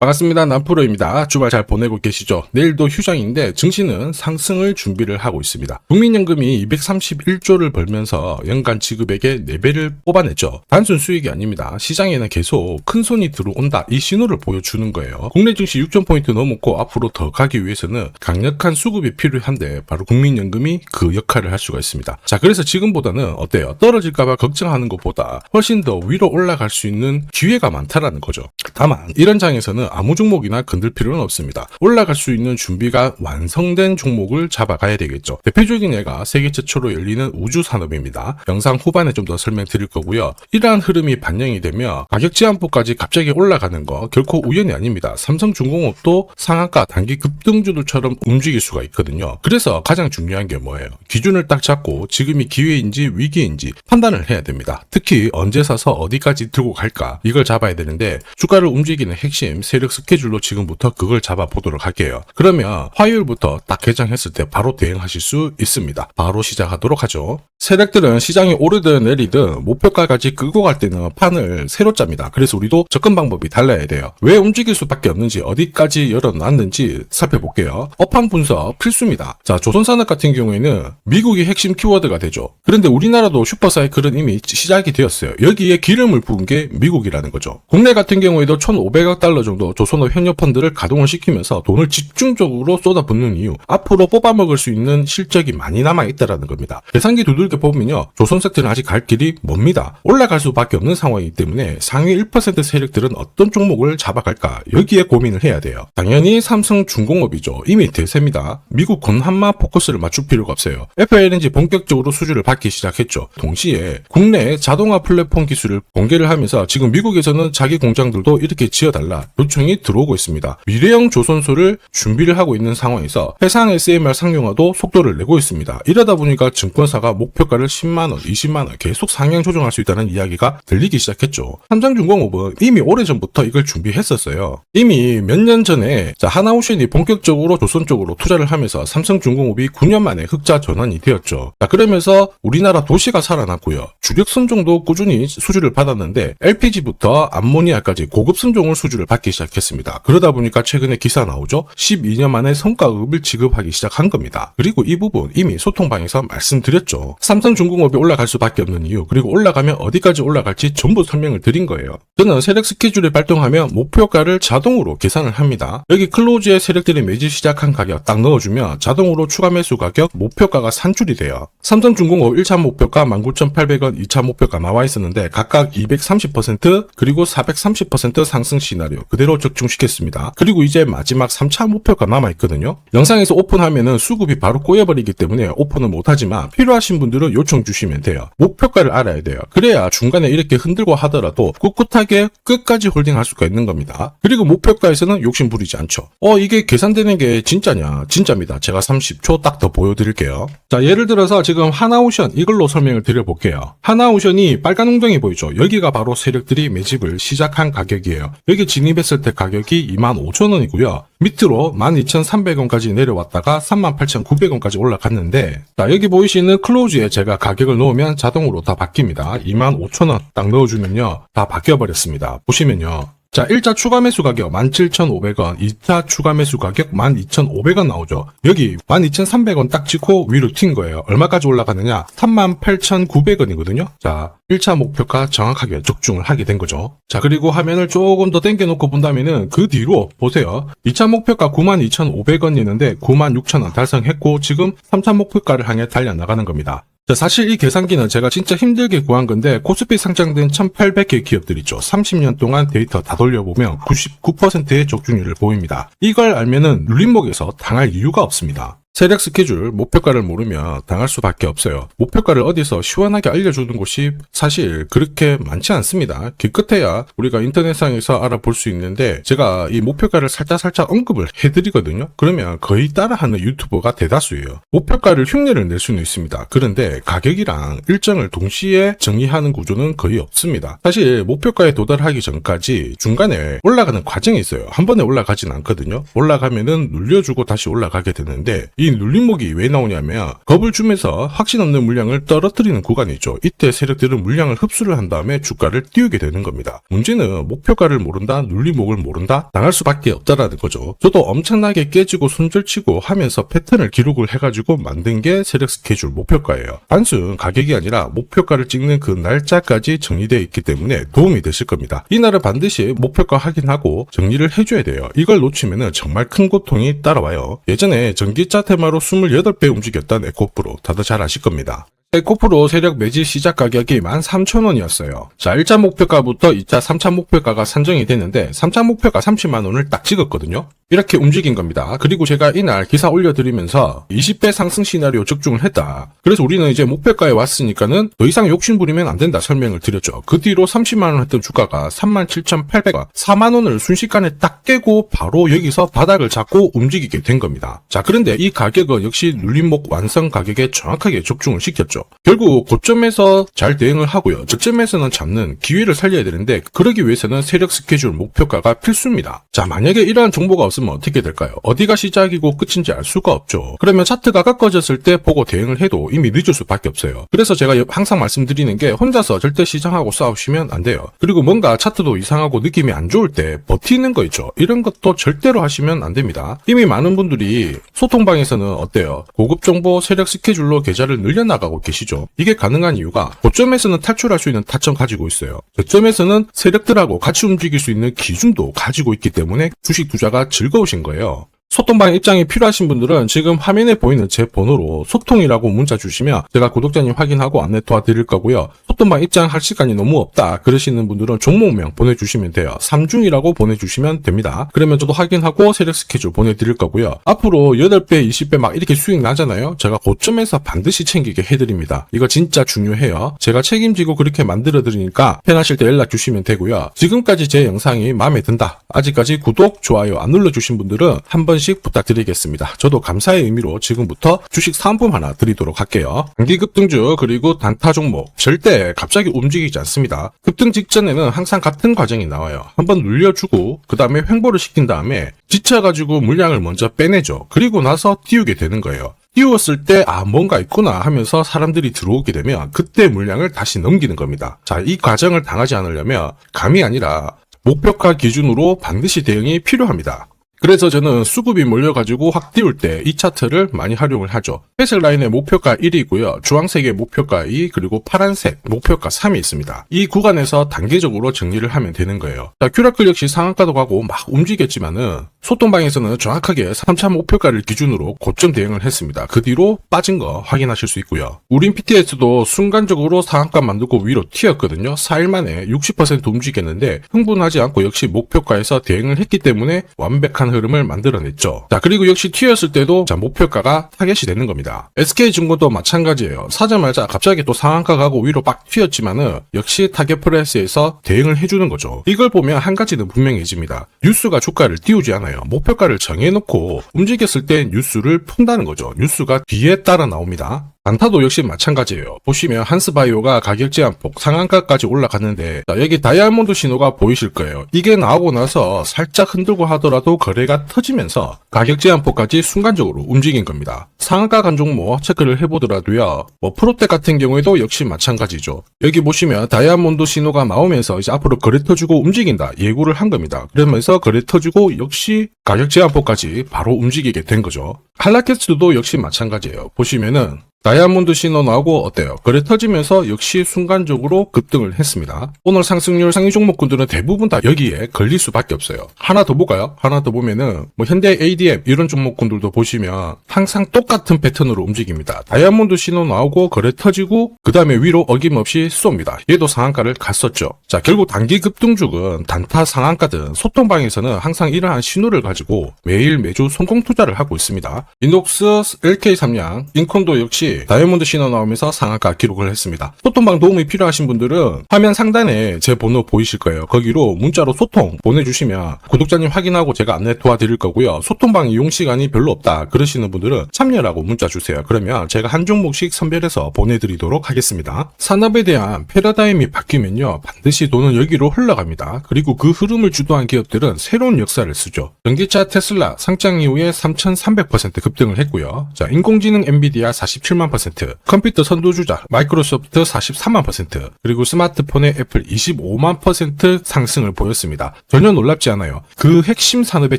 반갑습니다. 남프로입니다. 주말 잘 보내고 계시죠? 내일도 휴장인데 증시는 상승을 준비를 하고 있습니다. 국민연금이 231조를 벌면서 연간 지급액의 4배를 뽑아냈죠. 단순 수익이 아닙니다. 시장에는 계속 큰 손이 들어온다, 이 신호를 보여주는 거예요. 국내 증시 6,000포인트 넘었고 앞으로 더 가기 위해서는 강력한 수급이 필요한데 바로 국민연금이 그 역할을 할 수가 있습니다. 자, 그래서 지금보다는 어때요? 떨어질까봐 걱정하는 것보다 훨씬 더 위로 올라갈 수 있는 기회가 많다라는 거죠. 다만 이런 장에서는 아무 종목이나 건들 필요는 없습니다. 올라갈 수 있는 준비가 완성된 종목을 잡아가야 되겠죠. 대표적인 예가 세계 최초로 열리는 우주산업입니다. 영상 후반에 좀 더 설명드릴 거고요. 이러한 흐름이 반영이 되며 가격 제한폭까지 갑자기 올라가는 거 결코 우연이 아닙니다. 삼성중공업도 상한가 단기 급등주들처럼 움직일 수가 있거든요. 그래서 가장 중요한 게 뭐예요? 기준을 딱 잡고 지금이 기회인지 위기인지 판단을 해야 됩니다. 특히 언제 사서 어디까지 들고 갈까, 이걸 잡아야 되는데 주가를 움직이는 핵심 세력 스케줄로 지금부터 그걸 잡아보도록 할게요. 그러면 화요일부터 딱 개장했을 때 바로 대응하실 수 있습니다. 바로 시작하도록 하죠. 세력들은 시장이 오르든 내리든 목표가까지 끌고 갈 때는 판을 새로 짭니다. 그래서 우리도 접근 방법이 달라야 돼요. 왜 움직일 수밖에 없는지, 어디까지 열어놨는지 살펴볼게요. 업황 분석 필수입니다. 자, 조선산업 같은 경우에는 미국이 핵심 키워드가 되죠. 그런데 우리나라도 슈퍼사이클은 이미 시작이 되었어요. 여기에 기름을 부은 게 미국이라는 거죠. 국내 같은 경우에도 1,500억 달러 정도 조선업 현역 펀드를 가동을 시키면서 돈을 집중적으로 쏟아붓는 이유, 앞으로 뽑아먹을 수 있는 실적이 많이 남아있다는 겁니다. 계산기 두들겨 보면요, 조선 섹터는 아직 갈 길이 멉니다. 올라갈 수밖에 없는 상황이기 때문에 상위 1% 세력들은 어떤 종목을 잡아갈까, 여기에 고민을 해야 돼요. 당연히 삼성중공업이죠. 이미 대세입니다. 미국 건한마 포커스를 맞출 필요가 없어요. FLNG 본격적으로 수주를 받기 시작했죠. 동시에 국내 자동화 플랫폼 기술을 공개를 하면서 지금 미국에서는 자기 공장들도 이렇게 지어달라 요청이 들어오고 있습니다. 미래형 조선소를 준비를 하고 있는 상황에서 해상 SMR 상용화도 속도를 내고 있습니다. 이러다 보니까 증권사가 목표가를 10만원, 20만원 계속 상향 조정할 수 있다는 이야기가 들리기 시작했죠. 삼성중공업은 이미 오래전부터 이걸 준비했었어요. 이미 몇 년 전에 하나오션이 본격적으로 조선 쪽으로 투자를 하면서 삼성중공업이 9년 만에 흑자 전환이 되었죠. 자, 그러면서 우리나라 도시가 살아났고요. 주력 선종도 꾸준히 수주를 받았는데 LPG부터 암모니아까지 고급 선종을 수주를 받기 시작했습니다. 그러다 보니까 최근에 기사 나오죠. 12년 만에 성과급을 지급하기 시작한 겁니다. 그리고 이 부분 이미 소통방에서 말씀드렸죠. 삼성중공업이 올라갈 수밖에 없는 이유, 그리고 올라가면 어디까지 올라갈지 전부 설명을 드린 거예요. 저는 세력 스케줄이 발동하면 목표가를 자동으로 계산을 합니다. 여기 클로즈에 세력들이 매집 시작한 가격 딱 넣어주면 자동으로 추가 매수 가격 목표가가 산출이 돼요. 삼성중공업 1차 목표가 19,800원, 2차 목표가 나와 있었는데 각각 230% 그리고 430% 상승 시나리오 그대로 적중시켰습니다. 그리고 이제 마지막 3차 목표가 남아있거든요. 영상에서 오픈하면은 수급이 바로 꼬여버리기 때문에 오픈은 못하지만 필요하신 분들은 요청 주시면 돼요. 목표가를 알아야 돼요. 그래야 중간에 이렇게 흔들고 하더라도 꿋꿋하게 끝까지 홀딩할 수가 있는 겁니다. 그리고 목표가에서는 욕심 부리지 않죠. 이게 계산되는 게 진짜냐? 진짜입니다. 제가 30초 딱 더 보여드릴게요. 자, 예를 들어서 지금 하나오션 이걸로 설명을 드려볼게요. 하나오션이 빨간 웅덩이 보이죠? 여기가 바로 세력들이 매집을 시작한 가격이에요. 여기 진입했을 때 가격이 25,000원이고요. 밑으로 12,300원까지 내려왔다가 38,900원까지 올라갔는데, 자, 여기 보이시는 클로즈에 제가 가격을 넣으면 자동으로 다 바뀝니다. 25,000원 딱 넣어주면요, 다 바뀌어버렸습니다. 보시면요. 자, 1차 추가 매수 가격 17,500원, 2차 추가 매수 가격 12,500원 나오죠. 여기 12,300원 딱 찍고 위로 튄 거예요. 얼마까지 올라가느냐? 38,900원이거든요. 자, 1차 목표가 정확하게 적중을 하게 된 거죠. 자, 그리고 화면을 조금 더 당겨놓고 본다면은 그 뒤로 보세요. 2차 목표가 92,500원이었는데 96,000원 달성했고 지금 3차 목표가를 향해 달려나가는 겁니다. 자, 사실 이 계산기는 제가 진짜 힘들게 구한 건데 코스피 상장된 1,800개 기업들 있죠. 30년 동안 데이터 다 돌려보면 99%의 적중률을 보입니다. 이걸 알면은 눌림목에서 당할 이유가 없습니다. 세력 스케줄, 목표가를 모르면 당할 수밖에 없어요. 목표가를 어디서 시원하게 알려주는 곳이 사실 그렇게 많지 않습니다. 기껏해야 우리가 인터넷상에서 알아볼 수 있는데 제가 이 목표가를 살짝 언급을 해드리거든요. 그러면 거의 따라하는 유튜버가 대다수예요. 목표가를 흉내를 낼 수는 있습니다. 그런데 가격이랑 일정을 동시에 정의하는 구조는 거의 없습니다. 사실 목표가에 도달하기 전까지 중간에 올라가는 과정이 있어요. 한 번에 올라가진 않거든요. 올라가면은 눌려주고 다시 올라가게 되는데 이 이 눌림목이 왜 나오냐면 겁을 주면서 확신 없는 물량을 떨어뜨리는 구간이죠. 이때 세력들은 물량을 흡수를 한 다음에 주가를 띄우게 되는 겁니다. 문제는 목표가를 모른다, 눌림목을 모른다, 당할 수밖에 없다라는 거죠. 저도 엄청나게 깨지고 손절치고 하면서 패턴을 기록을 해가지고 만든 게 세력 스케줄 목표가예요. 단순 가격이 아니라 목표가를 찍는 그 날짜까지 정리되어 있기 때문에 도움이 되실 겁니다. 이날은 반드시 목표가 확인하고 정리를 해줘야 돼요. 이걸 놓치면 정말 큰 고통이 따라와요. 예전에 전기차 테마로 28배 움직였던 에코프로 다들 잘 아실 겁니다. 에코프로 세력 매집 시작 가격이 13,000원이었어요. 자, 1차 목표가부터 2차, 3차 목표가가 산정이 됐는데 3차 목표가 30만원을 딱 찍었거든요. 이렇게 움직인 겁니다. 그리고 제가 이날 기사 올려드리면서 20배 상승 시나리오 적중을 했다. 그래서 우리는 이제 목표가에 왔으니까는 더 이상 욕심부리면 안 된다 설명을 드렸죠. 그 뒤로 30만원 했던 주가가 37,800원, 4만원을 순식간에 딱 깨고 바로 여기서 바닥을 잡고 움직이게 된 겁니다. 자, 그런데 이 가격은 역시 눌림목 완성 가격에 정확하게 적중을 시켰죠. 결국 고점에서 잘 대응을 하고요. 저점에서는 잡는 기회를 살려야 되는데 그러기 위해서는 세력 스케줄 목표가가 필수입니다. 자, 만약에 이러한 정보가 없으면 어떻게 될까요? 어디가 시작이고 끝인지 알 수가 없죠. 그러면 차트가 꺾어졌을 때 보고 대응을 해도 이미 늦을 수밖에 없어요. 그래서 제가 항상 말씀드리는 게 혼자서 절대 시장하고 싸우시면 안 돼요. 그리고 뭔가 차트도 이상하고 느낌이 안 좋을 때 버티는 거 있죠. 이런 것도 절대로 하시면 안 됩니다. 이미 많은 분들이 소통방에서는 어때요? 고급 정보 세력 스케줄로 계좌를 늘려나가고 계시죠. 이게 가능한 이유가 고점에서는 탈출할 수 있는 타점 가지고 있어요. 저점에서는 세력들하고 같이 움직일 수 있는 기준도 가지고 있기 때문에 주식 투자가 즐거우신 거예요. 소통방 입장이 필요하신 분들은 지금 화면에 보이는 제 번호로 소통이라고 문자 주시면 제가 구독자님 확인하고 안내 도와드릴 거고요. 소통방 입장할 시간이 너무 없다 그러시는 분들은 종목명 보내주시면 돼요. 3중이라고 보내주시면 됩니다. 그러면 저도 확인하고 세력 스케줄 보내드릴 거고요. 앞으로 8배, 20배 막 이렇게 수익 나잖아요. 제가 고점에서 반드시 챙기게 해드립니다. 이거 진짜 중요해요. 제가 책임지고 그렇게 만들어드리니까 편하실 때 연락 주시면 되고요. 지금까지 제 영상이 마음에 든다. 아직까지 구독, 좋아요 안 눌러주신 분들은 한번 부탁드리겠습니다. 저도 감사의 의미로 지금부터 주식 상품 하나 드리도록 할게요. 단기 급등주 그리고 단타 종목 절대 갑자기 움직이지 않습니다. 급등 직전에는 항상 같은 과정이 나와요. 한번 눌려주고 그 다음에 횡보를 시킨 다음에 지쳐가지고 물량을 먼저 빼내죠. 그리고 나서 띄우게 되는 거예요. 띄웠을 때 뭔가 있구나 하면서 사람들이 들어오게 되면 그때 물량을 다시 넘기는 겁니다. 자, 이 과정을 당하지 않으려면 감이 아니라 목표가 기준으로 반드시 대응이 필요합니다. 그래서 저는 수급이 몰려가지고 확 띄울 때 이 차트를 많이 활용을 하죠. 회색 라인의 목표가 1이고요. 주황색의 목표가 2, 그리고 파란색 목표가 3이 있습니다. 이 구간에서 단계적으로 정리를 하면 되는 거예요. 자, 큐라클 역시 상한가도 가고 막 움직였지만은 소통방에서는 정확하게 3차 목표가를 기준으로 고점 대응을 했습니다. 그 뒤로 빠진 거 확인하실 수 있고요. 우린 PTS도 순간적으로 상한가 만들고 위로 튀었거든요. 4일 만에 60% 움직였는데 흥분하지 않고 역시 목표가에서 대응을 했기 때문에 완벽한 흐름을 만들어냈죠. 자, 그리고 역시 튀었을 때도 자, 목표가가 타겟이 되는 겁니다. SK증권도 마찬가지예요. 사자마자 갑자기 또 상한가 가고 위로 빡 튀었지만은 역시 타겟 프라이스에서 대응을 해주는 거죠. 이걸 보면 한 가지는 분명해집니다. 뉴스가 주가를 띄우지 않아요. 목표가를 정해놓고 움직였을 때 뉴스를 푼다는 거죠. 뉴스가 뒤에 따라 나옵니다. 단타도 역시 마찬가지예요. 보시면 한스바이오가 가격 제한폭 상한가까지 올라갔는데 자, 여기 다이아몬드 신호가 보이실 거예요. 이게 나오고 나서 살짝 흔들고 하더라도 거래가 터지면서 가격 제한폭까지 순간적으로 움직인 겁니다. 상한가 간 종목 체크를 해보더라도요. 프로텍 같은 경우에도 역시 마찬가지죠. 여기 보시면 다이아몬드 신호가 나오면서 이제 앞으로 거래 터지고 움직인다 예고를 한 겁니다. 그러면서 거래 터지고 역시 가격 제한폭까지 바로 움직이게 된 거죠. 한라캐스트도 역시 마찬가지예요. 보시면은 다이아몬드 신호 나오고 어때요? 거래 터지면서 역시 순간적으로 급등을 했습니다. 오늘 상승률 상위 종목군들은 대부분 다 여기에 걸릴 수밖에 없어요. 하나 더 볼까요? 하나 더 보면은 현대 ADM 이런 종목군들도 보시면 항상 똑같은 패턴으로 움직입니다. 다이아몬드 신호 나오고 거래 터지고 그 다음에 위로 어김없이 쏩니다. 얘도 상한가를 갔었죠. 자, 결국 단기 급등주는 단타 상한가든 소통방에서는 항상 이러한 신호를 가지고 매일 매주 성공 투자를 하고 있습니다. 이녹스, LK삼양, 인콘도 역시 다시 다이아몬드 신호 나오면서 상한가 기록을 했습니다. 소통방 도움이 필요하신 분들은 화면 상단에 제 번호 보이실 거예요. 거기로 문자로 소통 보내주시면 구독자님 확인하고 제가 안내 도와드릴 거고요. 소통방 이용 시간이 별로 없다 그러시는 분들은 참여라고 문자 주세요. 그러면 제가 한 종목씩 선별해서 보내드리도록 하겠습니다. 산업에 대한 패러다임이 바뀌면요, 반드시 돈은 여기로 흘러갑니다. 그리고 그 흐름을 주도한 기업들은 새로운 역사를 쓰죠. 전기차 테슬라 상장 이후에 3,300% 급등을 했고요. 자, 인공지능 엔비디아 47만 %, 컴퓨터 선두주자 마이크로소프트 43만 %, 그리고 스마트폰의 애플 25만 % 상승을 보였습니다. 전혀 놀랍지 않아요. 그 핵심 산업의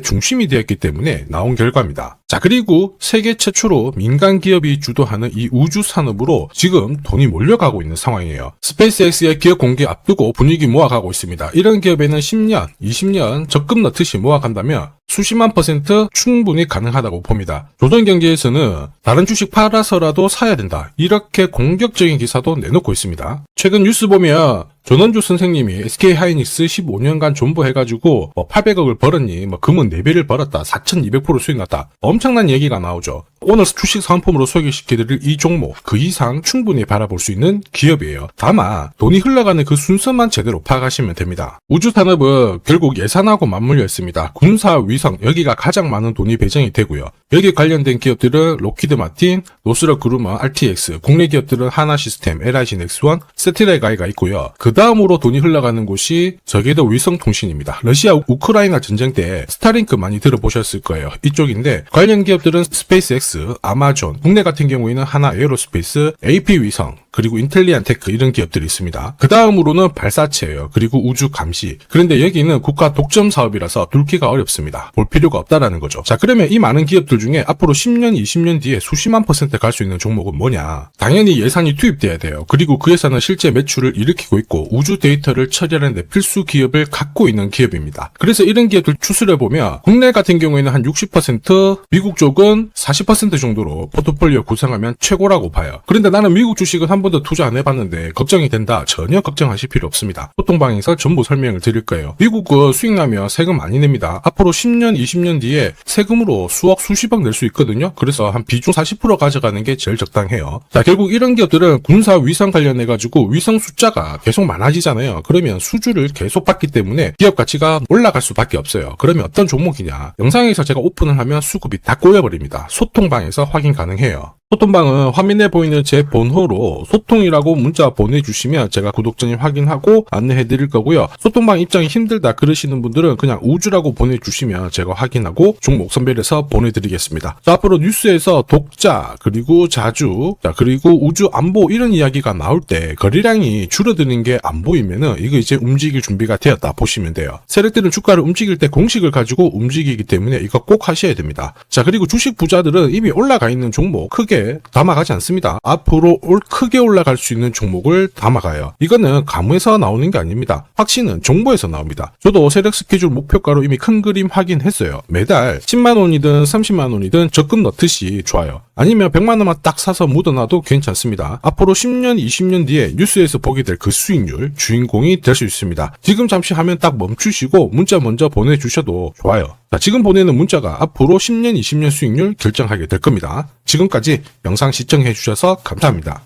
중심이 되었기 때문에 나온 결과입니다. 자, 그리고 세계 최초로 민간 기업이 주도하는 이 우주 산업으로 지금 돈이 몰려가고 있는 상황이에요. 스페이스X의 기업 공개 앞두고 분위기 모아가고 있습니다. 이런 기업에는 10년, 20년 적금 넣듯이 모아간다면 수십만 % 충분히 가능하다고 봅니다. 조선경제에서는 다른 주식 팔아서라도 사야 된다, 이렇게 공격적인 기사도 내놓고 있습니다. 최근 뉴스 보면 전원주 선생님이 SK하이닉스 15년간 존버해가지고 800억을 벌었니, 금은 4배를 벌었다, 4200% 수익 났다, 엄청난 얘기가 나오죠. 오늘 주식 상품으로 소개시켜드릴 이 종목 그 이상 충분히 바라볼 수 있는 기업이에요. 다만 돈이 흘러가는 그 순서만 제대로 파악하시면 됩니다. 우주산업은 결국 예산하고 맞물려 있습니다. 군사 위성, 여기가 가장 많은 돈이 배정이 되고요. 여기 관련된 기업들은 로키드 마틴, 노스럽 그루먼, RTX, 국내 기업들은 하나시스템, LIG 넥스원, 세티라이가이가 있고요. 그 다음으로 돈이 흘러가는 곳이 저궤도 위성통신입니다. 러시아 우크라이나 전쟁 때 스타링크 많이 들어보셨을 거예요. 이쪽인데 관련 기업들은 스페이스X, 아마존, 국내 같은 경우에는 하나 에어로스페이스, AP위성, 그리고 인텔리안테크, 이런 기업들이 있습니다. 그 다음으로는 발사체예요. 그리고 우주 감시. 그런데 여기는 국가 독점 사업이라서 둘기가 어렵습니다. 볼 필요가 없다라는 거죠. 자, 그러면 이 많은 기업들 중에 앞으로 10년, 20년 뒤에 수십만 % 갈 수 있는 종목은 뭐냐? 당연히 예산이 투입돼야 돼요. 그리고 그 예산은 실제 매출을 일으키고 있고 우주 데이터를 처리하는 데 필수 기업을 갖고 있는 기업입니다. 그래서 이런 기업들 추스려보면 국내 같은 경우에는 한 60%, 미국 쪽은 40% 정도로 포트폴리오 구성하면 최고라고 봐요. 그런데 나는 미국 주식은 한 번도 투자 안 해봤는데 걱정이 된다. 전혀 걱정하실 필요 없습니다. 소통방에서 전부 설명을 드릴 거예요. 미국은 수익 나면 세금 많이 냅니다. 앞으로 10년, 20년 뒤에 세금으로 수억, 수십억 낼 수 있거든요. 그래서 한 비중 40% 가져가는 게 제일 적당해요. 자, 결국 이런 기업들은 군사 위성 관련해가지고 위성 숫자가 계속 많아지잖아요. 그러면 수주를 계속 받기 때문에 기업 가치가 올라갈 수밖에 없어요. 그러면 어떤 종목이냐? 영상에서 제가 오픈을 하면 수급이 다 꼬여버립니다. 소통방에서 확인 가능해요. 소통방은 화면에 보이는 제 번호로 소통이라고 문자 보내주시면 제가 구독자님 확인하고 안내해 드릴 거고요. 소통방 입장이 힘들다 그러시는 분들은 그냥 우주라고 보내주시면 제가 확인하고 종목 선별해서 보내드리겠습니다. 자, 앞으로 뉴스에서 독자, 그리고 자주, 자, 그리고 우주 안보, 이런 이야기가 나올 때 거래량이 줄어드는 게 안 보이면은 이거 이제 움직일 준비가 되었다 보시면 돼요. 세력들은 주가를 움직일 때 공식을 가지고 움직이기 때문에 이거 꼭 하셔야 됩니다. 자, 그리고 주식 부자들은 이미 올라가 있는 종목 크게 담아가지 않습니다. 앞으로 크게 올라갈 수 있는 종목을 담아가요. 이거는 감에서 나오는 게 아닙니다. 확신은 정보에서 나옵니다. 저도 세력 스케줄 목표가로 이미 큰 그림 확인했어요. 매달 10만 원이든 30만 원이든 적금 넣듯이 좋아요. 아니면 100만 원만 딱 사서 묻어놔도 괜찮습니다. 앞으로 10년, 20년 뒤에 뉴스에서 보게 될 그 수익률 주인공이 될 수 있습니다. 지금 잠시 화면 딱 멈추시고 문자 먼저 보내주셔도 좋아요. 자, 지금 보내는 문자가 앞으로 10년, 20년 수익률 결정하게 될 겁니다. 지금까지 영상 시청해 주셔서 감사합니다.